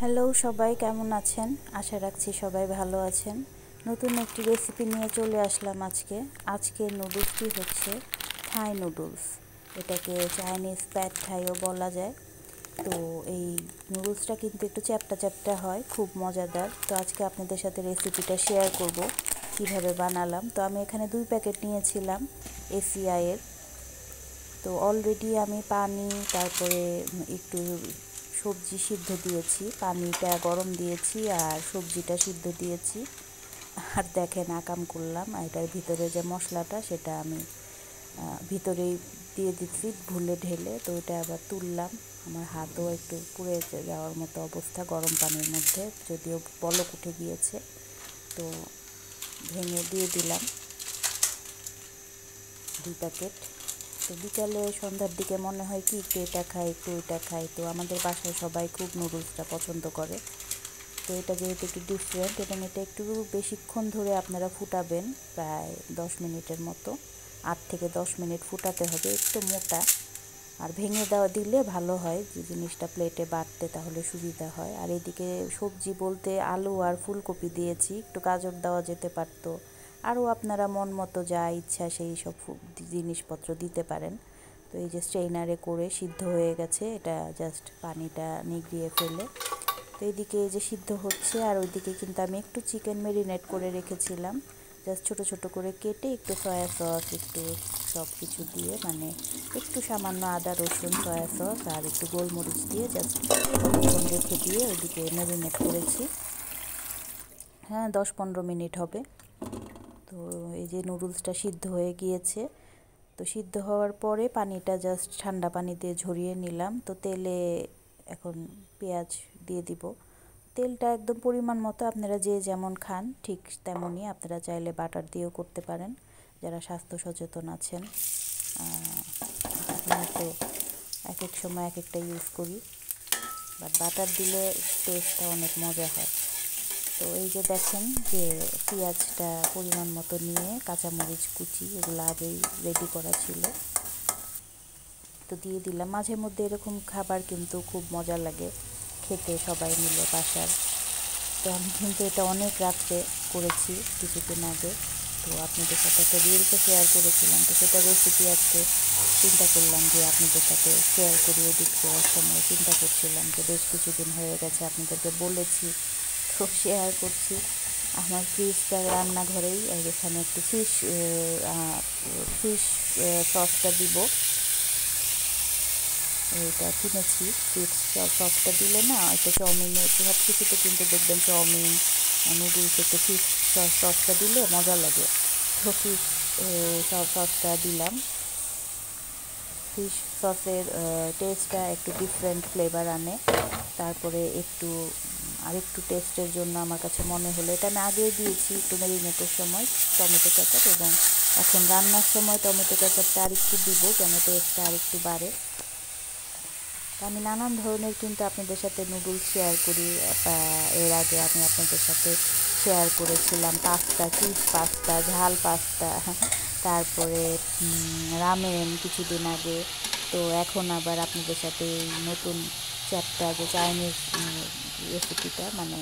Hello সবাই, কেমন আছেন? আশা রাখছি সবাই ভালো আছেন। নতুন একটি রেসিপি নিয়ে চলে আসলাম আজকে নুডলসটি হচ্ছে থাই নুডলস। এটাকে চাইনিজ প্যাড থাইও বলা যায়। তো এই নুডলসটা কিন্তু একটু চ্যাপ্টা চ্যাপ্টা হয়, খুব মজাদার। তো আজকে আপনাদের সাথে রেসিপিটা শেয়ার করব কিভাবে বানালাম। তো আমি এখানে 2 প্যাকেট নিয়েছিলাম এসিআইয়ের। তো অলরেডি আমি পানি, তারপরে একটু সবজি সিদ্ধ দিয়েছি, পানিটা গরম দিয়েছি আর সবজিটা সিদ্ধ দিয়েছি। আর দেখেন আকাম করলাম, এটার ভিতরে যে মশলাটা সেটা আমি ভিতরেই দিয়ে দিচ্ছি ভুলে ঢেলে। তো এটা আবার তুললাম, আমার হাতও একটু পুড়ে যাওয়ার মতো অবস্থা গরম পানির মধ্যে, যদিও বলক উঠে গিয়েছে। তো ভেঙে দিয়ে দিলাম 2 প্যাকেট। তো বিকালে সন্ধ্যার দিকে মনে হয় কি একটু এটা খাই একটু ওইটা খাই। তো আমাদের বাসায় সবাই খুব নুডলসটা পছন্দ করে। তো এটা যেহেতু একটু ডিফারেন্ট এবং এটা একটু বেশিক্ষণ ধরে আপনারা ফুটাবেন, প্রায় 10 মিনিটের মতো, 8 থেকে 10 মিনিট ফুটাতে হবে, একটু মোটা। আর ভেঙে দিলে ভালো হয়, যে জিনিসটা প্লেটে বাটতে তাহলে সুবিধা হয়। আর এদিকে সবজি বলতে আলু আর ফুলকপি দিয়েছি, একটু গাজর দেওয়া যেতে পারতো, আরও আপনারা মন মতো যা ইচ্ছা সেই সব জিনিসপত্র দিতে পারেন। তো এই যে স্ট্রেইনারে করে সিদ্ধ হয়ে গেছে, এটা জাস্ট পানিটা নিগড়িয়ে ফেলে। তো এইদিকে এই যে সিদ্ধ হচ্ছে, আর ওইদিকে কিন্তু আমি একটু চিকেন ম্যারিনেট করে রেখেছিলাম, জাস্ট ছোটো ছোটো করে কেটে একটু সয়া সস, একটু সব কিছু দিয়ে, মানে একটু সামান্য আদা রসুন, সয়া সস আর একটু গোলমরিচ দিয়ে জাস্ট অনেকক্ষণ রেখে দিয়ে ওইদিকে ম্যারিনেট করেছি। হ্যাঁ, 10-15 মিনিট হবে। তো এই যে নুডলসটা সিদ্ধ হয়ে গিয়েছে। তো সিদ্ধ হওয়ার পরে পানিটা জাস্ট ঠান্ডা পানি দিয়ে ঝরিয়ে নিলাম। তো তেলে এখন পেঁয়াজ দিয়ে দিব। তেলটা একদম পরিমাণ মতো, আপনারা যে যেমন খান ঠিক তেমনই। আপনারা চাইলে বাটার দিয়েও করতে পারেন, যারা স্বাস্থ্য সচেতন আছেন। আমি তো এক এক সময় এক একটা ইউজ করি, বাট বাটার দিলে টেস্টটা অনেক মজা হয়। তো এই যে দেখেন যে পেঁয়াজটা পরিমাণ মতো নিয়ে, কাঁচামরিচ কুচি এগুলো আগেই রেডি করা ছিল, তো দিয়ে দিলাম। মাঝে মধ্যে এরকম খাবার কিন্তু খুব মজা লাগে খেতে, সবাই মিলে বাসার। তো আমি কিন্তু এটা অনেক রাত্রে করেছি কিছুদিন আগে। তো আপনাদের সাথে একটা রিলসও শেয়ার করেছিলাম, তো সেটা রেসিপি আজকে চিন্তা করলাম যে আপনাদের সাথে শেয়ার করি। এডিট করার সময় চিন্তা করছিলাম যে বেশ কিছুদিন হয়ে গেছে, আপনাদেরকে বলেছি, তো শেয়ার করছি। আমার ফ্রিজটা রান্নাঘরেই, এখানে একটু ফিশ সসটা দিব, এটা কিনেছি। ফিশ সসটা দিলে না, এটা চাউমিনে সব কিছুতে কিন্তু দেখবেন, চাউমিন, নুডলস, একটু ফিশ সসটা দিলে মজা লাগে। তো ফিশ সসটা দিলাম। ফিশ সসের টেস্টটা একটু ডিফারেন্ট ফ্লেভার আনে। তারপরে আরেকটু টেস্টের জন্য আমার কাছে মনে হলো, এটা আমি আগেই দিয়েছি একটু ম্যারিনেটের সময় টমেটো কেচাপ, এবং এখন রান্নার সময় টমেটো কেচাপটা আরেকটু দিব যেন টেস্টটা আরেকটু বাড়ে। আমি নানান ধরনের কিন্তু আপনাদের সাথে নুডলস শেয়ার করি। এর আগে আমি আপনাদের সাথে শেয়ার করেছিলাম পাস্তা, চিজ পাস্তা, ঝাল পাস্তা, তারপরে রামেন কিছুদিন আগে। তো এখন আবার আপনাদের সাথে এই নতুন চ্যাপ্টার, যে চাইনিজ রেসিপিটা, মানে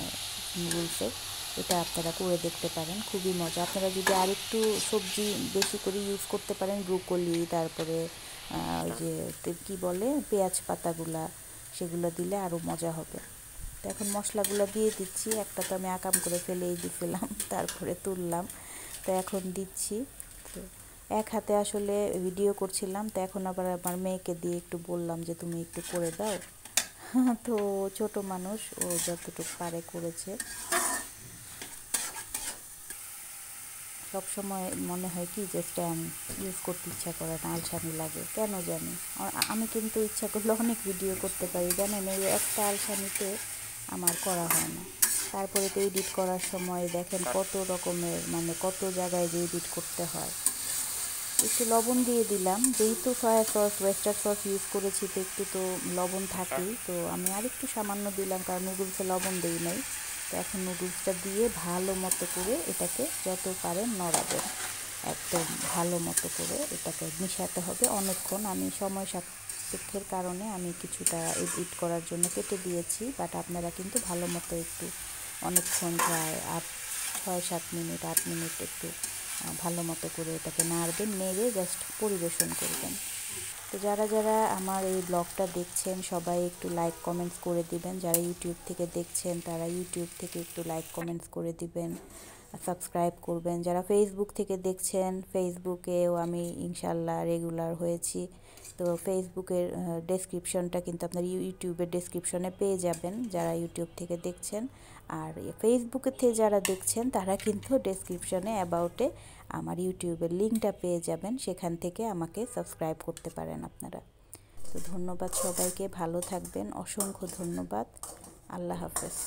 নুডলসের, এটা আপনারা করে দেখতে পারেন, খুবই মজা। আপনারা যদি আরেকটু সবজি বেশি করে ইউজ করতে পারেন, ব্রোকলি, তারপরে ওই যে কী বলে পেঁয়াজ পাতাগুলা, সেগুলো দিলে আরও মজা হবে। তো এখন মশলাগুলো দিয়ে দিচ্ছি, একটা তো আমি আকাম করে ফেলেই দিয়েছিলাম, তারপরে তুললাম। তো এখন দিচ্ছি। তো এক হাতে আসলে ভিডিও করছিলাম, তো এখন আবার আমার মেয়েকে দিয়ে একটু বললাম যে তুমি একটু করে দাও। তো ছোট মানুষ, ও যতটুকু পারে করেছে। সব সময় মনে হয় কি যে স্ট্যান্ড ইউজ করতে ইচ্ছা করে না, আলসামি লাগে কেন জানি। আমি কিন্তু ইচ্ছা করলে অনেক ভিডিও করতে পারি, জানেন, এই একটা আলসামিতে আমার করা হয় না। তারপরে তো এডিট করার সময় দেখেন কত রকমের, মানে কত জায়গায় যে এডিট করতে হয়। একটু লবণ দিয়ে দিলাম, যেহেতু soya sauce, oyster sauce use করেছি, তো একটু তো লবণ থাকেই। তো আমি আরেকটু সামান্য দিলাম, কারণ নুডলসে লবণ দিই নাই। তো এখন নুডলসটা দিয়ে ভালো মতো করে এটাকে যত পারেন নড়াবেন, একদম ভালো মতো করে এটাকে মিশাতে হবে অনেকক্ষণ। আমি সময় সাপেক্ষের কারণে আমি কিছুটা এডিট করার জন্য কেটে দিয়েছি, বাট আপনারা কিন্তু ভালো মতো একটু অনেকক্ষণ প্রায় 6-7 মিনিট 8 মিনিট একটু ভালো মতো করে এটাকে নাড়বেন, নেড়ে জাস্ট পরিবেশন করবেন। তো যারা যারা আমার এই ব্লগটা দেখছেন সবাই একটু লাইক কমেন্টস করে দিবেন, যারা ইউটিউব থেকে দেখছেন তারা ইউটিউব থেকে একটু লাইক কমেন্টস করে দিবেন, সাবস্ক্রাইব করবেন। যারা ফেসবুক থেকে দেখছেন, ফেসবুকেও আমি ইনশাল্লাহ রেগুলার হয়েছি, তো ফেসবুকের ডেসক্রিপশনটা কিন্তু আপনার ইউটিউবের ডেসক্রিপশনে পেয়ে যাবেন যারা ইউটিউব থেকে দেখছেন। আর ফেসবুকে থেকে যারা দেখছেন তারা কিন্তু ডেসক্রিপশনে অ্যাবাউটে আমার ইউটিউবের লিঙ্কটা পেয়ে যাবেন, সেখান থেকে আমাকে সাবস্ক্রাইব করতে পারেন আপনারা। তো ধন্যবাদ সবাইকে, ভালো থাকবেন, অসংখ্য ধন্যবাদ। আল্লাহ হাফেজ।